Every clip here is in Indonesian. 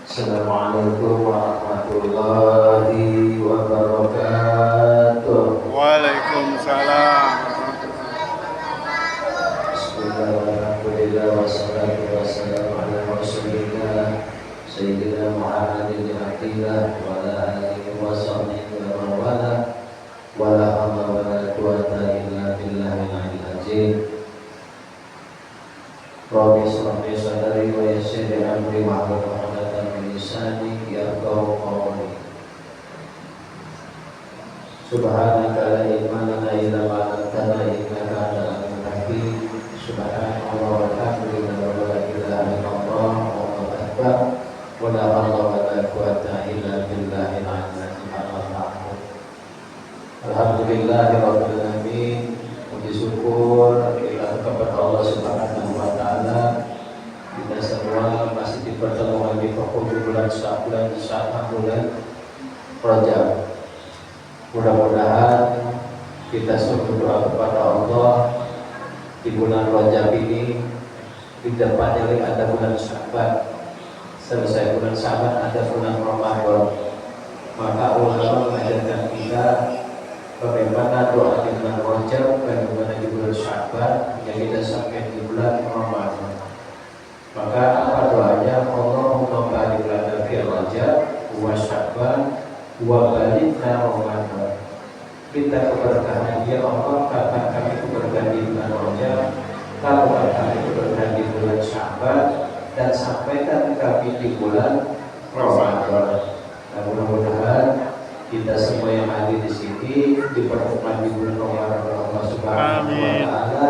Assalamualaikum warahmatullahi wabarakatuh. Waalaikumsalam. Bismillahirrahmanirrahim. Wassalatu wassalamu ala rasulillah Sayyidina Muhammadin Abdillah wa ala alihi wa sahbihi wa man wala wa la hawla wa la quwwata illa billahil aliyyil azim. Rabbi shrah li sadri wa yassir li amri wahlul 'uqdatam min lisani yafqahu qawli. Subhanaka la ilma lana illa ma 'allamtana innaka antal alimul hakim. Subhanallah walhamdulillah wa la ilaha illallah wallahu akbar wa la hawla wa la quwwata illa billahil aliyyil azim. Alhamdulillahirabbil alamin. Puji syukur kepada Allah Subhanahu wa taala. Kita semua masih dipertemukan di penghujung bulan Sya'ban, bulan Rajab. Mudah-mudahan kita semua berdoa kepada Allah di bulan Rajab ini, di depannya lagi ada bulan Sya'ban, selesai bulan Sya'ban ada bulan Ramadan. Maka ulama mengajarkan kita bagaimana doa di bulan Rajab, bagaimana di bulan Sya'ban, yang kita sampai di bulan Ramadan. Maka apa doanya? Allahumma barik lana fi Rajab wa Sya'ban wa balighna Ramadan. Minta keberkahan ya Allah, kapan kami keberkahan di bulan Rajab, kapan kami keberkahan di bulan Sya'ban, dan sampaikan kami di bulan Ramadan. Nah, mudah-mudahan kita semua yang hadir di sini dipertemukan di bulan Ramadan Allah Subhanahu wa taala.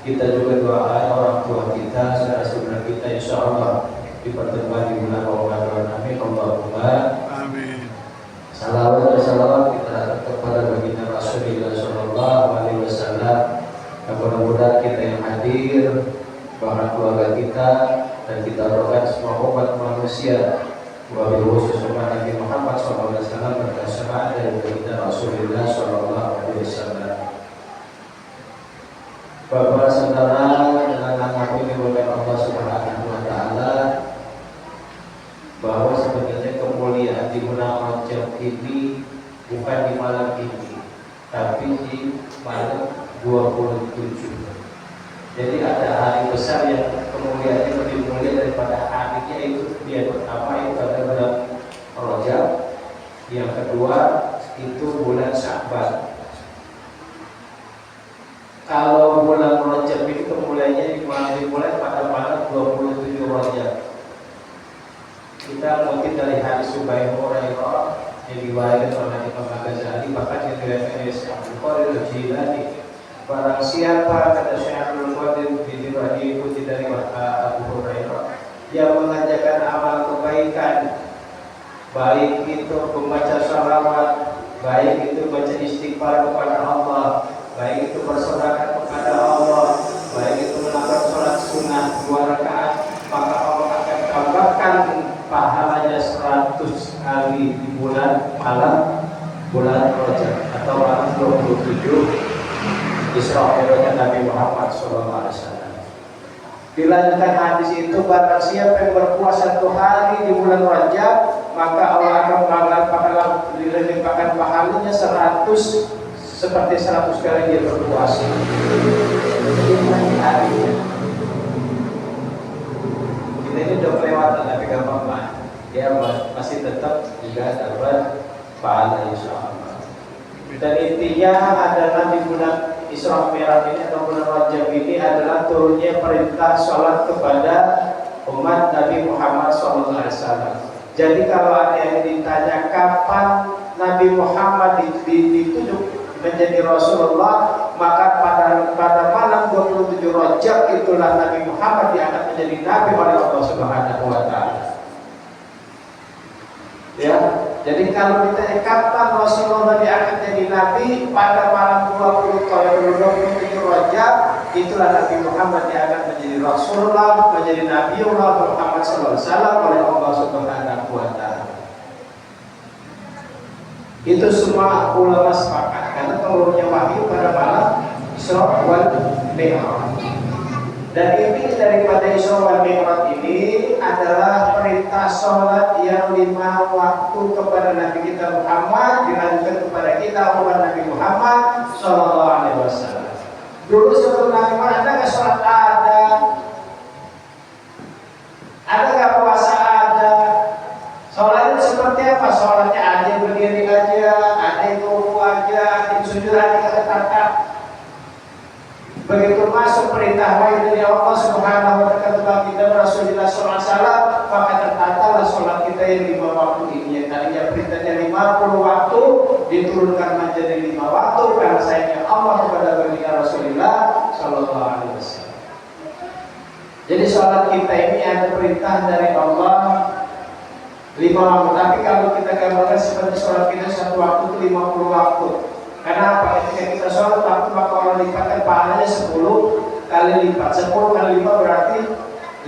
Kita juga doakan orang tua kita, saudara-saudara kita, insya Allah dipertemukan di bulan Ramadan. Amin Allahumma Amin. Salawat kita kepada baginda Rasulullah Sallallahu Alaihi Wasallam. Mudah-mudahan kita yang hadir, bahkan keluarga kita, dan kita doakan semua umat manusia, wabil khusus umat Nabi Muhammad SAW berdasarkan dari baginda Rasulullah Sallallahu Alaihi Wasallam. Bapak saudara, dengan nama ini bukan Allah Subhanahu Wa Taala, bahwa sebenarnya kemuliaan di bulan Rajab ini bukan di malam ini, tapi di malam 27. Jadi ada hari besar yang kemuliaannya lebih mulia daripada harinya, itu yang pertama itu pada bulan Rajab, yang kedua itu bulan Sya'ban. Kalau bulan Rajab itu kemuliaannya dimulai pada malam 27 Rajab. Kita mungkin dari hadis Abu Hurairah yang diwariskan oleh Imam Ghazali, bahkan yang diriwayatkan oleh Syekh Bukhari Al-Jilani. Barang siapa, kata Syekh Abdul Qadir diikuti dari Abu Hurairah, yang mengajarkan amal kebaikan, baik itu membaca shalawat, baik itu baca istighfar kepada Allah, baik itu bersedekah kepada Allah, baik itu melakukan sholat sunnah 2 rakaat, maka Allah akan tambahkan pahalanya 100 kali di bulan Rajab atau malam 27 Isra Mi'raj Nabi Muhammad SAW. Dilanjutkan hadis itu, barang siapa yang berpuasa 1 hari di bulan Rajab, maka Allah akan dilimpahkan pahalanya 100 seperti 100 kali dia berpuasa. Ini harinya. Kita ini udah kelewatan, tapi gak apa-apa. Dia masih tetap juga dapat pahala insya Allah. Dan intinya adalah di bulan Isra Mi'raj ini atau bulan Rajab ini adalah turunnya perintah sholat kepada umat Nabi Muhammad SAW. Jadi kalau ada yang ditanya kapan Nabi Muhammad ditunjuk menjadi Rasulullah, maka pada malam 27 Rajab itulah Nabi Muhammad diangkat menjadi Nabi oleh Allah Subhanahu wa taala. Ya, jadi kalau ditanya kapan Rasulullah diangkat jadi Nabi, pada malam 27 Rajab itulah Nabi Muhammad diangkat menjadi Rasulullah, menjadi Nabiullah Muhammad SAW oleh Allah Subhanahu wa taala. Itu semua ulama sepakat karena turunnya wahyu pada malam Isra wal Mi'raj. Dan inti daripada Isra wal Mi'raj ini adalah perintah sholat yang 5 waktu kepada Nabi kita Muhammad, dilanjutkan kepada kita umat Nabi Muhammad Sallallahu Alaihi Wasallam. Dulu sebelum Nabi Muhammad ada nggak sholat? Ada nggak puasa? Ada. Sholat itu seperti apa? Sholatnya ada yang berdiri aja, ada yang ruku aja, ada yang sujud, ada yang tetap. Begitu masuk perintah wahyu dari Allah Subhanahu wa taala kita Rasulullah sallallahu alaihi wasallam, maka tertatalah sholat kita yang 5 waktu ini. Yang tadinya perintahnya 50 waktu diturunkan menjadi 5 waktu karena sayangnya Allah kepada baginda Rasulullah sallallahu alaihi wasallam. Jadi sholat kita ini ada perintah dari Allah 5 waktu. Tapi kalau kita gambarkan seperti sholat kita 1 waktu itu 50 waktu. Kenapa? Ketika kita sholat tapi maka Allah lipatkan pahalanya 10 kali lipat. 10 kali lipat berarti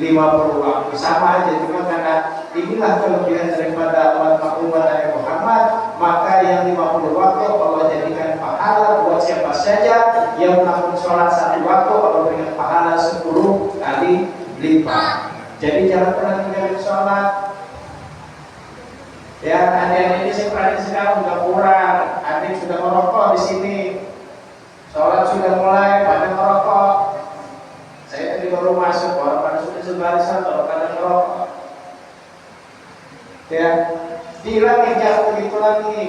50 waktu. Sama aja, cuma karena inilah kelebihan daripada umat Nabi Muhammad, maka yang 50 waktu Allah jadikan pahala buat siapa saja yang melakukan sholat 1 waktu, Allah berikan pahala 10 kali lipat. Jadi jangan pernah tinggalin sholat. Ya, adik-adik ini sekarang sudah kurang, adik sudah merokok di sini, sholat sudah mulai pada merokok. Saya tadi baru masuk, orang pada sudah sebarisan, orang pada merokok. Ya, diulangi jangan begitu lagi.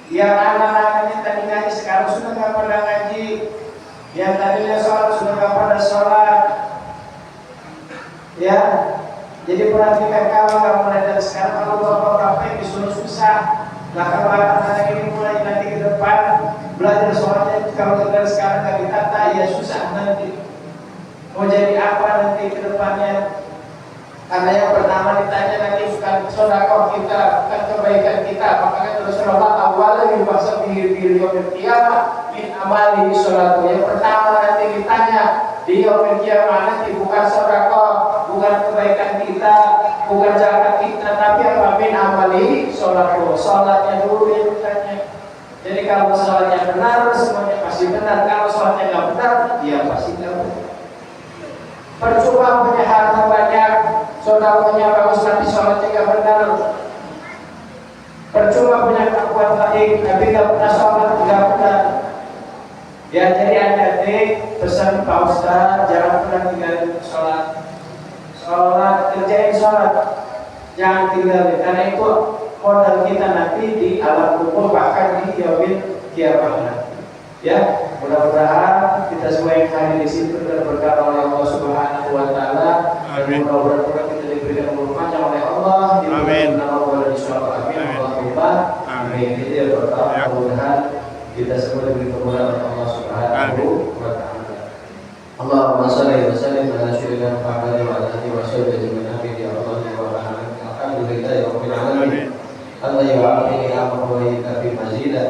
Yang anak-anaknya tadi ngaji sekarang sudah nggak pada ngaji, yang tadinya sholat sudah nggak pada sholat. Ya. Jadi perhatikan kalau mulai dari sekarang kalau bapak-bapak yang disuruh susah, nah kalau anak-anak ini mulai nanti ke depan belajar sholatnya kalau dari sekarang nggak ditata ya susah nanti. Mau jadi apa nanti ke depannya? Karena yang pertama ditanya nanti bukan sedekah kita, bukan kebaikan kita, makanya terus sholat awal yang dipaksa pinggir-pinggir yaumil qiyamah min amali sholatu. Yang pertama nanti ditanya di yaumil qiyamah nanti bukan sedekah, bukan kebaikan kita, bukan zakat kita, tapi apa? Min amali sholatu. Sholatnya dulu yang ditanya. Jadi kalau sholatnya benar, semuanya pasti benar. Kalau sholatnya nggak benar, ya pasti nggak benar. Percuma punya harta banyak, saudaranya bagus tapi sholatnya nggak benar. Percuma punya kekuatan baik tapi nggak pernah sholat, nggak benar. Ya jadi adik-adik pesan Pak Ustaz jangan pernah tinggalin sholat. Sholat, kerjain sholat, jangan tinggalin. Karena itu modal kita nanti di alam kubur bahkan di yaumil qiyamah nanti. Ya, mudah-mudahan kita semua yang hadir di situ terberkah oleh Allah Subhanahu wa taala. Dan mudah-mudahan kita diberikan umur panjang oleh Allah, diberikan Allah di surga. Amin. Allahumma amin. Jadi ya berkah mudah-mudahan kita semua diberi kemudahan oleh Allah Subhanahu wa taala. Allahumma shalli wa sallim ala sayyidina Muhammad wa ala alihi wa sahbihi ajma'in. Ya Allah wa rahmatullahi alhamdulillah ya rabbil alamin. Allah yu'afini amru wa yakafi mazida.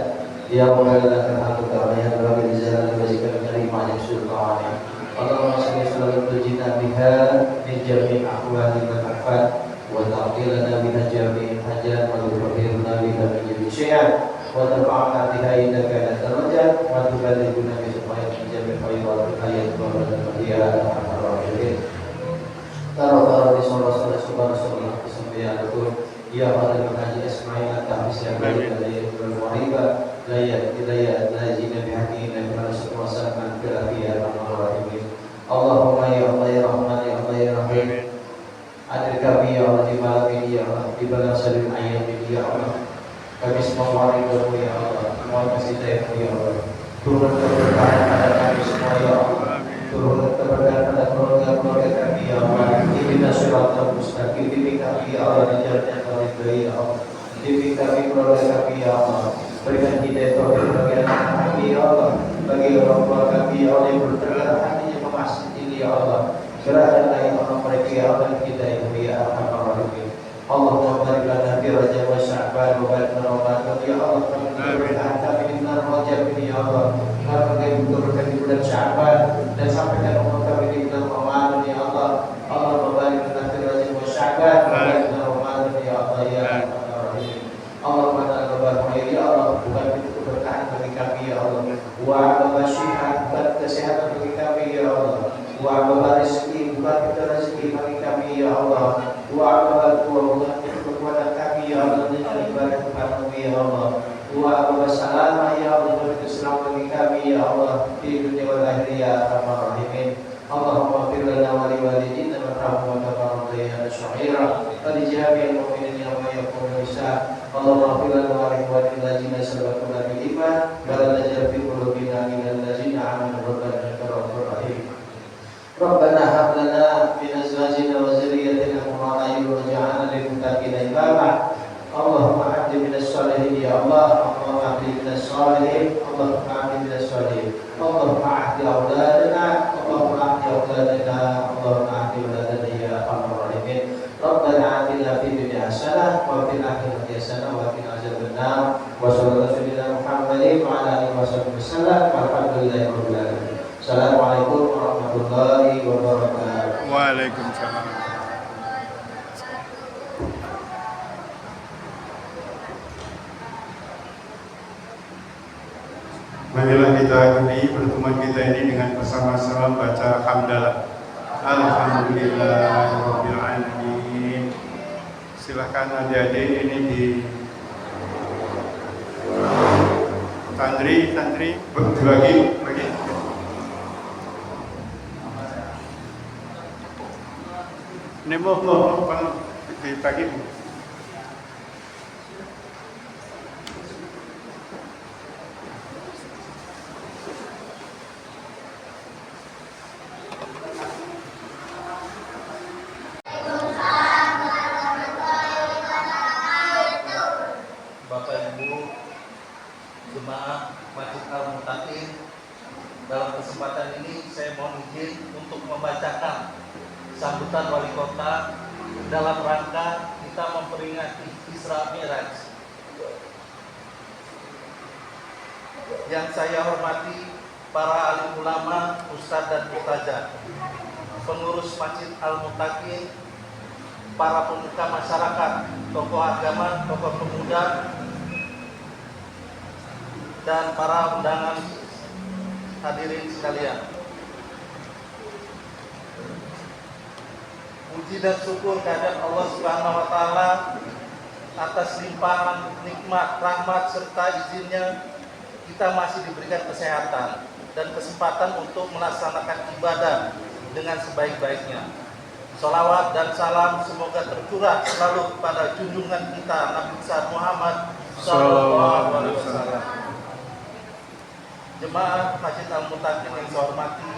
Ya Maulana terhadap kalian bagi jalan kebajikan dari banyak sultan. Allahumma salli sallallahu tujina biha min jami' ahwali wa afat wa ta'tilana min jami' hajat wa tughfirna biha min jami' syai'an wa tarfa'na biha indaka darajat wa tuballighuna bi supaya min jami' khairat hayat wa barakatiha arhamar rahimin. Tarawih sallallahu subhanahu wa ta'ala ya Allah mengaji Ismail tahbis yang baik dari bermuariba layat hidayat najina bihaqi nabi sallallahu alaihi wasallam ya arhamar rahimin. Allahumma ya Allah ya Rahman ya Allah ya Rahim. Adil kami ya Allah di malam ini ya Allah di balang salim ayat ini ya Allah. Kami semua waridamu ya Allah, mohon kasih sayangmu ya Allah. Turun keberkahan pada kami semua ya Allah. Turun keberkahan pada keluarga-keluarga kami ya Allah. Ihdinas siratal mustaqim, bimbing kami ya Allah di jalan yang kau ridhoi ya Allah. Bimbing kami keluarga kami ya Allah. Berikan hidayah taufik bagi anak kami ya Allah. Bagi orang tua kami ya Allah yang bergerak hatinya ke masjid ini ya Allah. Gerahkanlah ya Allah mereka ya Allah hidayah ya arhamar rahimin. Allahumma barik lana fi Rajab wa Sya'ban wa barik lana Ramadan ya Allah. Berkahan kami di bulan Rajab ini ya Allah. Kami berkahan di bulan Sya'ban dan sampaikan umur kami di bulan Ramadan ya Allah. Allahumma barik lana fi Rajab wa Sya'ban wa barik lana Ramadan ya Allah ya arhamar rahimin. Allahumma taqabbal ya Allah, bukan itu keberkahan bagi kami ya Allah. Wa amal syihat, bukan kesehatan bagi kami ya Allah. Wa شعيرا ولجميع المؤمنين يوم يقوم الحساب اللهم اغفر لنا ولإخواننا الذين سبقونا بالإيمان ولا تجعل في قلوبنا من الذين آمنوا ربنا إنك رؤوف رحيم ربنا هب لنا من أزواجنا وذريتنا قرة أعين واجعلنا للمتقين إماما اللهم أعد من الصالحين يا الله اللهم أعد من الصالحين اللهم أعد من الصالحين اللهم أعد أولادنا اللهم أعد أولادنا اللهم أعد أولادنا يا أرحم الراحمين ربنا آتنا في الدنيا حسنة وفي الآخرة حسنة وقنا عذاب النار وصلى الله على سيدنا محمد وعلى آله وصحبه وسلم والحمد لله رب العالمين. Assalamualaikum warahmatullahi wabarakatuh. Waalaikumsalam. Marilah kita akhiri pertemuan kita ini dengan bersama-sama baca hamdalah. Alhamdulillahirabbil alamin. Silakan adik-adik ini di tantri bagi. Ini mau dibagi. Bapak Ibu jemaah Masjid Al-Muttaqin, dalam kesempatan ini saya mohon izin untuk membacakan sambutan wali kota dalam rangka kita memperingati Isra Mi'raj. Yang saya hormati para alim ulama, ustadz dan ustazah, pengurus Masjid Al-Muttaqin, para pemuka masyarakat, tokoh agama, tokoh pemuda, dan para undangan hadirin sekalian. Puji dan syukur kehadirat Allah Subhanahu wa taala atas limpahan nikmat, rahmat serta izinnya kita masih diberikan kesehatan dan kesempatan untuk melaksanakan ibadah dengan sebaik-baiknya. Salawat dan salam semoga tercurah selalu kepada junjungan kita Nabi besar Muhammad sallallahu alaihi wasallam. Jemaah Masjid Al-Muttaqin yang saya hormati,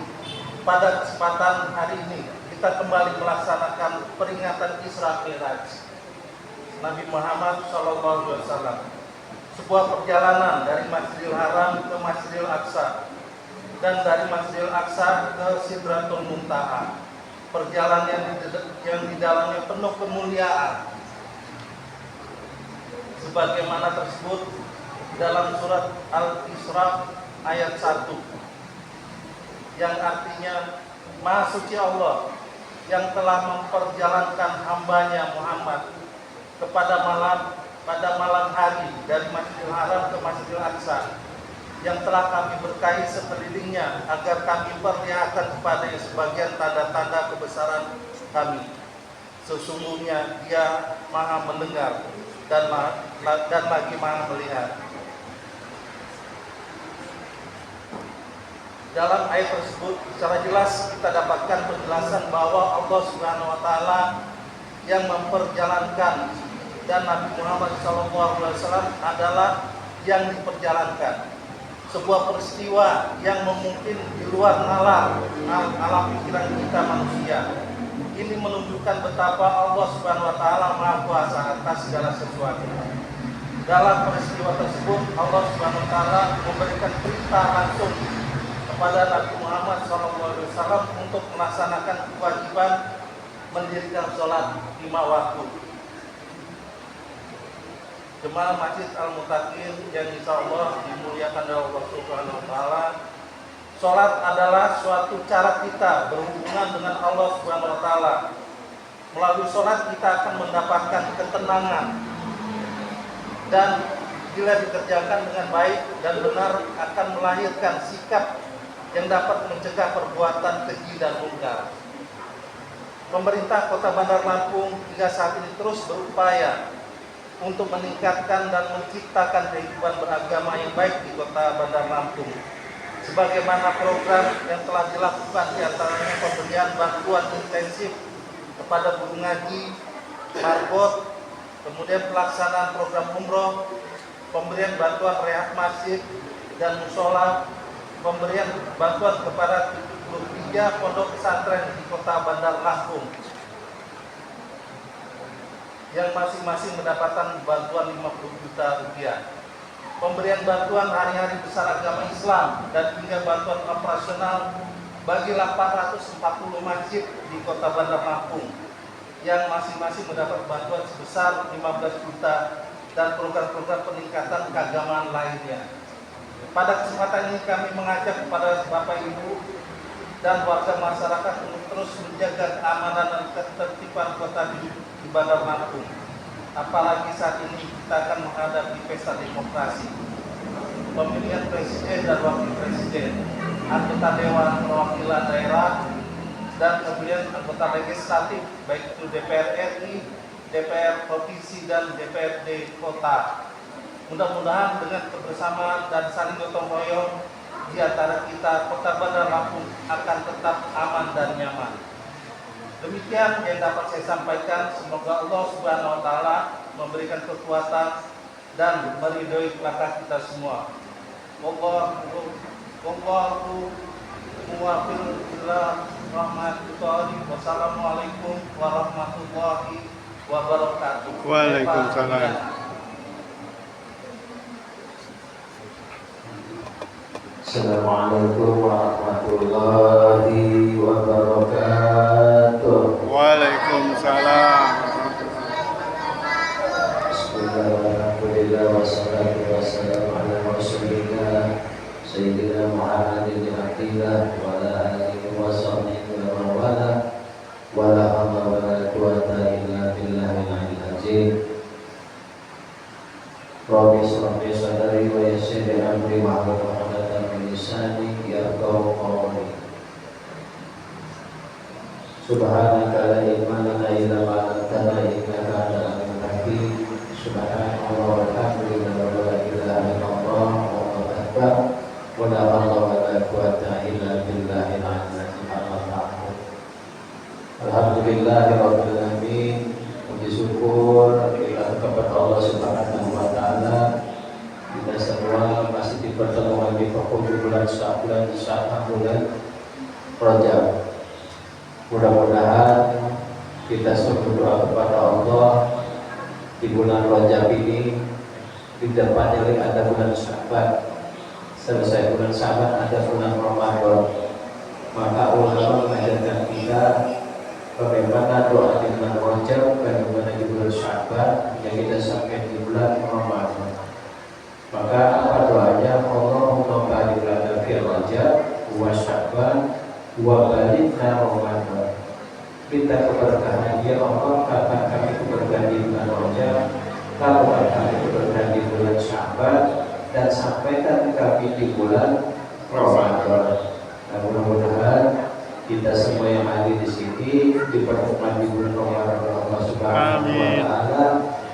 pada kesempatan hari ini kita kembali melaksanakan peringatan Isra Mi'raj Nabi Muhammad sallallahu alaihi wasallam. Sebuah perjalanan dari Masjidil Haram ke Masjidil Aqsa dan dari Masjidil Aqsa ke Sidratul Muntaha. Perjalanan yang di dalamnya penuh kemuliaan, sebagaimana tersebut dalam surat Al-Isra ayat 1, yang artinya Maha Suci Allah yang telah memperjalankan hambanya Muhammad pada malam hari dari Masjidil Haram ke Masjidil Aqsa, yang telah kami berkahi sekelilingnya agar kami perlihatkan kepadanya sebagian tanda-tanda kebesaran kami. Sesungguhnya Dia Maha mendengar dan lagi Maha melihat. Dalam ayat tersebut secara jelas kita dapatkan penjelasan bahwa Allah Subhanahu wa taala yang memperjalankan dan Nabi Muhammad SAW adalah yang diperjalankan. Sebuah peristiwa yang mungkin di luar alam pikiran kita manusia. Ini menunjukkan betapa Allah Subhanahu wa taala Maha Kuasa atas segala sesuatu. Dalam peristiwa tersebut Allah Subhanahu wa taala memberikan perintah langsung kepada Nabi Muhammad SAW untuk melaksanakan kewajiban mendirikan sholat 5 waktu. Jemaah Masjid Al-Muttaqin yang insya Allah dimuliakan oleh Allah Subhanahu wa taala, sholat adalah suatu cara kita berhubungan dengan Allah Subhanahu wa taala. Melalui sholat kita akan mendapatkan ketenangan, dan bila dikerjakan dengan baik dan benar akan melahirkan sikap yang dapat mencegah perbuatan keji dan mungkar. Pemerintah Kota Bandar Lampung hingga saat ini terus berupaya untuk meningkatkan dan menciptakan kehidupan beragama yang baik di Kota Bandar Lampung. Sebagaimana program yang telah dilakukan, diantaranya pemberian bantuan intensif kepada guru ngaji, marbot, kemudian pelaksanaan program umroh, pemberian bantuan rehab masjid dan musola, pemberian bantuan kepada 73 pondok pesantren di kota Bandar Lampung yang masing-masing mendapatkan bantuan 50 juta rupiah. Pemberian bantuan hari-hari besar agama Islam dan hingga bantuan operasional bagi 840 masjid di kota Bandar Lampung yang masing-masing mendapat bantuan sebesar 15 juta dan program-program peningkatan keagamaan lainnya. Pada kesempatan ini kami mengajak kepada Bapak Ibu dan warga masyarakat untuk terus menjaga keamanan dan ketertiban kota di Bandar Lampung. Apalagi saat ini kita akan menghadapi pesta demokrasi, pemilihan presiden dan wakil presiden, anggota dewan perwakilan daerah, dan pemilihan anggota legislatif baik itu DPR RI, DPR provinsi dan DPRD kota. Mudah-mudahan dengan kebersamaan dan saling gotong royong di antara kita, kota Bandar Lampung akan tetap aman dan nyaman. Demikian yang dapat saya sampaikan. Semoga Allah Subhanahu wa taala memberikan kekuatan dan meridhoi langkah kita semua. Wallahu muwaffiq ila rahmatullahi. Wassalamualaikum warahmatullahi wabarakatuh. Waalaikumsalam. Assalamualaikum warahmatullahi wabarakatuh. Waalaikumsalam. Bismillahirrahmanirrahim. Wassalatu wassalamu ala rasulillah Sayyidina Muhammadin abdillah wa ala alihi wa sahbihi wa wala wa la hawla wa la quwwata illa billahil aliyyil azim. Rabbi shrah li sadri wa yassir li amri wahlul 'uqdatam min lisani yafqahu qawli. Subhanaka la ilma lana illa ma 'allamtana innaka antal alimul hakim. Subhanallah walhamdulillah wa la ilaha illallah wallahu akbar wa la hawla wa la quwwata illa billahil aliyyil azim. Alhamdulillahirabbil alamin. Puji syukur kita kepada Allah Subhanahu wa taala. Kita semua masih dipertemukan di penghujung bulan Sya'ban, bulan Rajab. Mudah-mudahan kita semua berdoa kepada Allah di bulan Rajab ini, di depannya ada bulan Sya'ban, selesai bulan Sya'ban ada bulan Ramadan. Maka ulama mengajarkan kita bagaimana doa di bulan Rajab, bagaimana di bulan Sya'ban, yang kita sampai di bulan Ramadan. Maka apa doanya? Allahumma barik lana fi Rajab wa Sya'ban wa balighna Ramadan. Kita keberkahan ya Allah, kapan kami keberkahan di bulan Rajab, kapan kami keberkahan di bulan Sya'ban, dan sampaikan kami di bulan Ramadan. Nah, mudah-mudahan kita semua yang hadir di sini dipertemukan di bulan Ramadan Allah Subhanahu wa taala.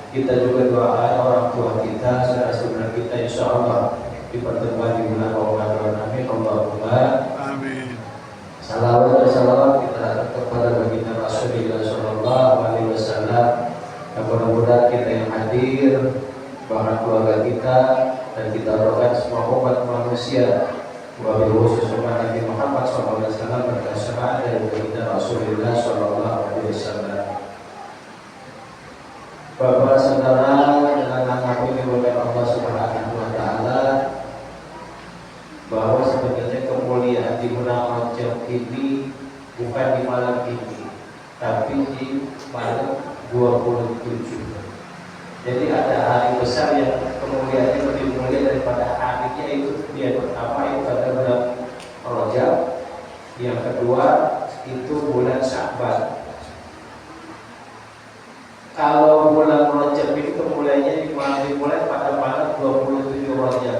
Kita juga doakan orang tua kita, saudara-saudara kita, insya Allah dipertemukan di bulan Ramadan. Amin. Allahumma Amin. salawat dan salawat kita kepada baginda Rasulullah Sallallahu Alaihi Wasallam. Dan mudah-mudahan kita yang hadir, bahkan keluarga kita, dan kita doakan semua umat manusia, wabil khusus umat Nabi Muhammad SAW berkah syafaat dari baginda Rasulullah Sallallahu Alaihi Wasallam. Bapak saudara, dengan nama ini oleh Allah Subhanahu Wa Taala, bahwa sebenarnya kemuliaan di bulan Rajab ini bukan di malam ini, tapi di malam 27. Jadi ada hari besar yang kemuliaannya lebih mulia daripada harinya, itu yang pertama itu pada bulan Rajab, yang kedua itu bulan Sya'ban. Kalau bulan Rajab itu kemuliaannya dimulai pada malam 27 Rajab.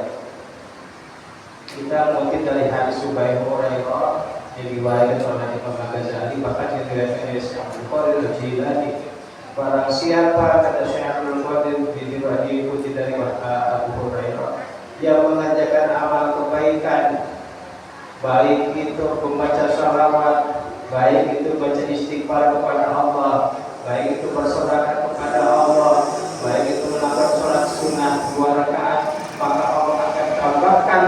Kita mungkin dari hadis Abu Hurairah yang diriwayatkan oleh Imam Ghazali, bahkan yang diriwayatkan oleh Syekh Abdul Qadir Al-Jilani. Barang siapa, kata Syekh Abdul Qadir, diikuti dari Abu Hurairah, yang mengajarkan amal kebaikan, baik itu membaca salawat, baik itu baca istighfar kepada Allah, baik itu bersedekah kepada Allah, baik itu melakukan sholat sunnah 2 rakaat, maka Allah akan tambahkan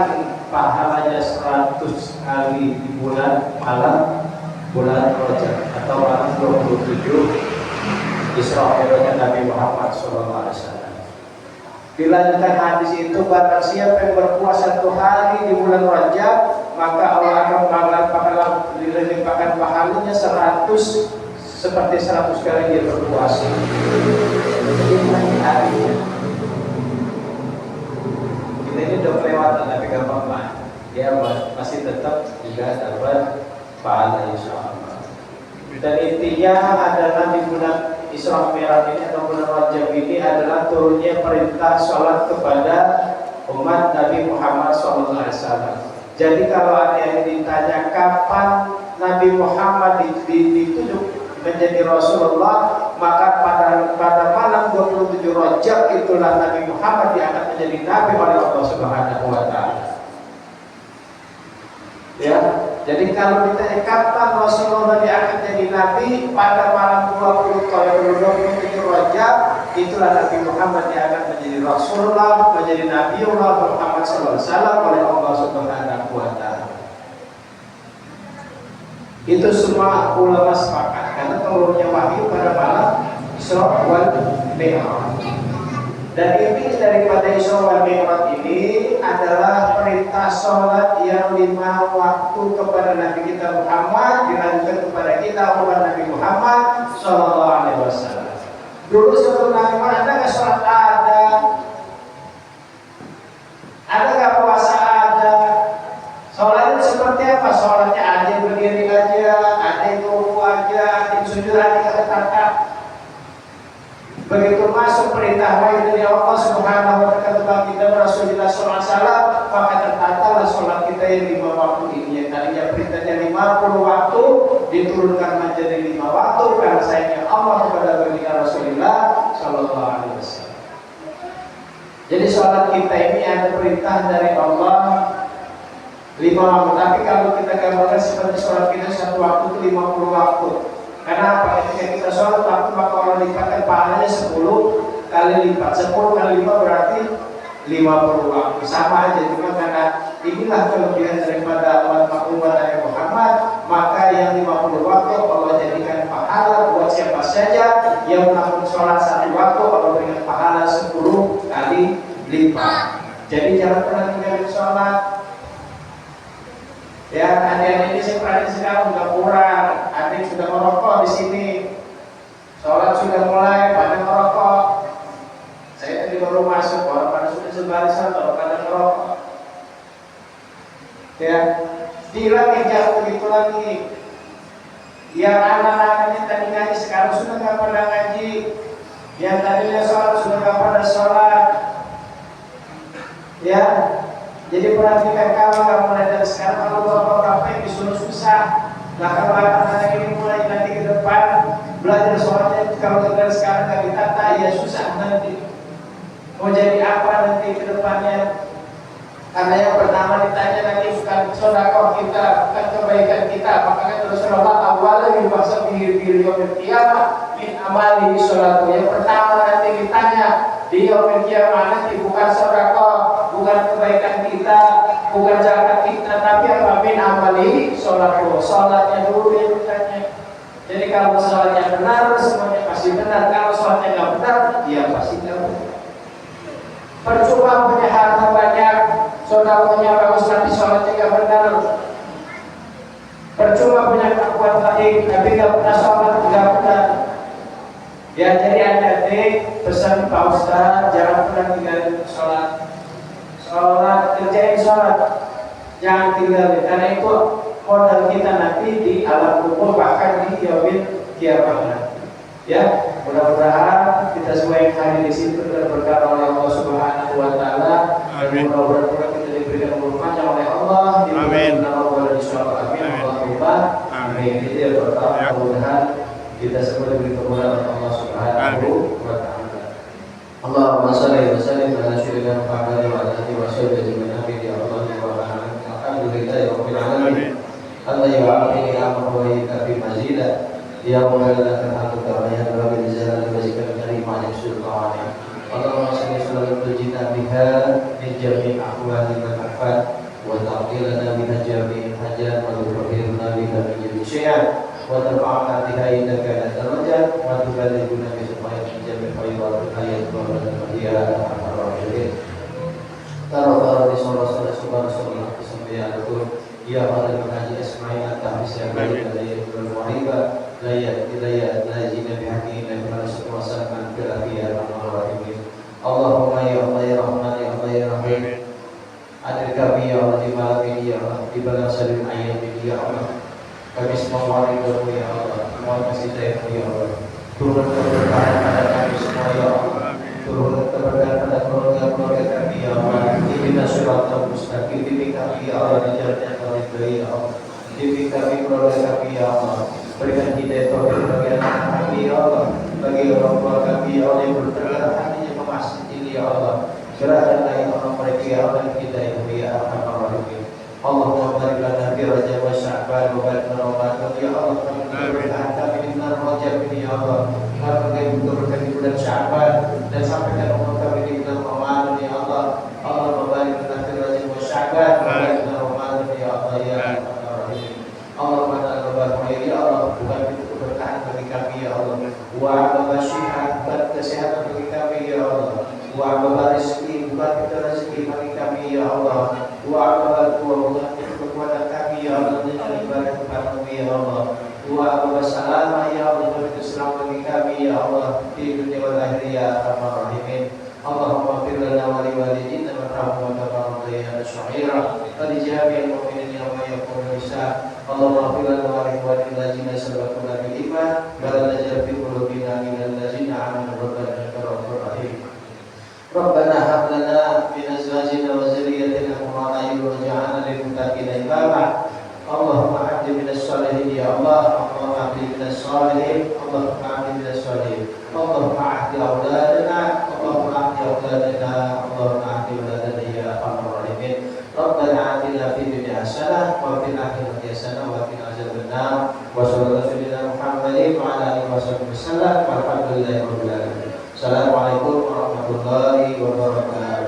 pahalanya 100 kali di bulan Rajab atau malam 27 Isra Mi'rajnya Nabi Muhammad SAW. Dilanjutkan hadis itu, barang siapa yang berpuasa 1 hari di bulan Rajab, maka Allah akan dilimpahkan pahalanya 100 seperti 100 kali dia berpuasa. Jadi lagi harinya. Kita ini udah kelewatan tapi gak apa-apa. Dia masih tetap juga dapat pahala insyaallah. Dan intinya adalah di bulan Isra Mi'raj ini atau bulan Rajab ini adalah turunnya perintah sholat kepada umat Nabi Muhammad SAW. Jadi kalau ada yang ditanya kapan Nabi Muhammad ditunjuk menjadi Rasulullah, maka pada malam 27 Rajab itulah Nabi Muhammad diangkat menjadi Nabi oleh Allah Subhanahu wa Ta'ala. Ya, jadi kalau ditanya kapan Rasulullah diangkat jadi Nabi, pada malam 27 Rajab itulah Nabi Muhammad diangkat menjadi Rasulullah, menjadi Nabiullah Muhammad SAW oleh Allah Subhanahu wa Ta'ala. Itu semua ulama sepakat karena turunnya wahyu pada malam Isra wal Mi'raj. Dan inti daripada Isra wal Mi'raj ini adalah perintah sholat yang 5 waktu kepada Nabi kita Muhammad, dilanjutkan kepada kita umat Nabi Muhammad SAW. Dulu sebelum Nabi Muhammad ada nggak sholat? Ada nggak puasa? Ada. Sholat itu seperti apa? Sholatnya ada yang berdiri aja, ada yang ruku aja, ada yang sujud, ada yang tetap. Begitu masuk perintah wahyu dari Allah Subhanahu wa Ta'ala kepada kita Rasulullah SAW, maka tertatalah sholat kita yang 5 waktu ini. Yang tadinya perintahnya 50 waktu diturunkan menjadi 5 waktu karena sayangnya Allah kepada baginda Rasulullah SAW. Jadi sholat kita ini ada perintah dari Allah 5 waktu. Tapi kalau kita gambarkan seperti sholat kita 1 waktu itu 50 waktu. Kenapa? Ketika kita sholat waktu maka Allah lipatkan pahalanya 10 kali lipat. 10 kali 5 berarti 50 waktu. Sama aja, cuma karena inilah kelebihan daripada umat Nabi Muhammad, maka yang 50 waktu Allah jadikan pahala buat siapa saja yang melakukan sholat 1 waktu, Allah berikan pahala 10 kali lipat. Jadi jangan pernah tinggalin sholat. Ya, ada ini saya perhatikan sekarang sudah kurang, ada yang sudah merokok di sini. Sholat sudah mulai pada merokok. Saya tadi baru masuk, orang pada sudah sebarisan, orang pada merokok. Ya, diulangi jangan begitu lagi. Yang anak-anaknya tadi ngaji sekarang sudah nggak pada ngaji. Yang tadinya sholat sudah nggak pada sholat. Ya. Jadi perhatikan kalau mulai dari sekarang kalau bapak-bapak yang disuruh susah. Nah kalau anak-anak ini mulai nanti ke depan belajar sholatnya kalau dari sekarang nggak ditata ya susah nanti. Mau jadi apa nanti ke depannya? Karena yang pertama ditanya nanti bukan sedekah kita, bukan kebaikan kita. Makanya Rasulullah awalnya dibahas di yaumil qiyamah min amali sholatu. Yang pertama nanti ditanya di yaumil qiyamah nanti bukan sedekah, bukan kebaikan kita, bukan zakat kita, tapi apa? Min amali sholatu. Sholatnya dulu yang ditanya. Jadi kalau sholatnya benar, semuanya pasti benar. Kalau sholatnya nggak benar, dia pasti nggak benar. Percuma punya harta banyak, saudaranya bagus tapi sholatnya nggak benar. Percuma punya kekuatan baik tapi nggak pernah sholat, nggak benar. Ya jadi adik-adik pesan Pak Ustaz jangan pernah tinggalin sholat. Sholat, kerjain sholat, jangan tinggalin. Karena itu modal kita nanti di alam kubur bahkan di yaumil qiyamah. Ya, mudah-mudahan kita semua yang hadir di sini berkah oleh Allah Subhanahu wa Ta'ala. Amin. Mudah-mudahan kita diberikan umur panjang oleh Allah. Amin. Amin. Amin. Jadi berkah mudah-mudahan kita semua diberi kemudahan oleh Allah Subhanahu wa Ta'ala. Allahumma shalli wa sallim ala sayyidina Muhammad wa ala alihi wa sahbihi ajma'in. Ya Allah wa alhamdulillah rabbil alamin. Allah yu'afini amru wa yakafi mazida ya mawlana al-hamdu ya rabbil jalali wa zikri karimah sultani Allahumma salli sallallahu tujina biha min jami' ahwali wal afat wa taqilana biha jami' hajat wa tuhirna biha min jami' syai'an wa tarfa'na biha indaka darajat wa tuballighuna bi supaya min jami' faydatul hayat wa barakatiha ar-rahim Tarawih sallallahu subhanahu wa ya pada mengaji Ismail tahbis yang baik dari bermuhibah layat ilayat lajina bihaqi dan berasuasakan kerafian al-rahim Allahumma ya Allah ya Rahman ya Allah ya Rahim adil kami ya Allah di malam ini ya Allah di balang salim ayam ini ya Allah kami semua waridhu ya Allah mohon kasih sayang ya Allah turun keberkahan pada kami semua ya Allah turun keberkahan pada keluarga-keluarga kami ya Allah Ihdina siratal mustaqim bimbing kami ya Allah di jalan yang kami beri ya Allah bimbing kami keluarga kami ya Allah berikan hidayah taufik bagi anak kami ya Allah bagi orang tua kami ya Allah yang bergerak hatinya ke masjid ini ya Allah gerakkanlah ya Allah mereka ya Allah hidayah ya arhamar rahimin Allahumma barik lana fi Rajab wa Sya'ban wa barik lana Ramadan ya Allah kami berkahan kami di bulan Rajab ini ya Allah kami berkahan di bulan Sya'ban dan sampaikan umur kami di bulan Ramadan ya Allah Allahumma barik lana fi Rajab wa Sya'ban wa barik lana Ramadan ya Allah ya arhamar rahimin Allahumma barik ya Allah bukan itu keberkahan bagi kami ya Allah wa basyihah dan kesehatan bagi kami ya Allah wa rezeki bukan kita rezeki bagi kami ya Allah wa bukan itu kekuatan kami ya Allah dengan ibadah kepadamu ya Allah wa salamah ya Allah bukan itu selamat bagi kami ya Allah di dunia wal akhirah ya arhamar rahimin Allahumma fir lana wa li walidina wa rahmu wa tabarra'na sya'ira wa li jami'il mu'minin yawma yaqumul hisab Allahumma fir lana wa li walidina sabaquna bil iman wa la tajal fi qulubina minal ladzina amanu rabbana innaka rahim Rabbana hab lana min azwajina wa dhurriyyatina qurrata a'yun waj'alna lil muttaqina imama Allahumma habli minas shalihin ya Allah Allahumma habli minas shalihin Allahumma habli minas shalihin Allahumma ahdi auladana Allahumma ahdi auladana Allahumma ahdi auladana ya arhamar rahimin Rabbana atina fid dunya hasanah wa fil akhirati hasanah wa qina adzabannar wa sallallahu alaihi Muhammadin wa ala alihi wasallam walhamdulillahi rabbil alamin Assalamualaikum warahmatullahi wabarakatuh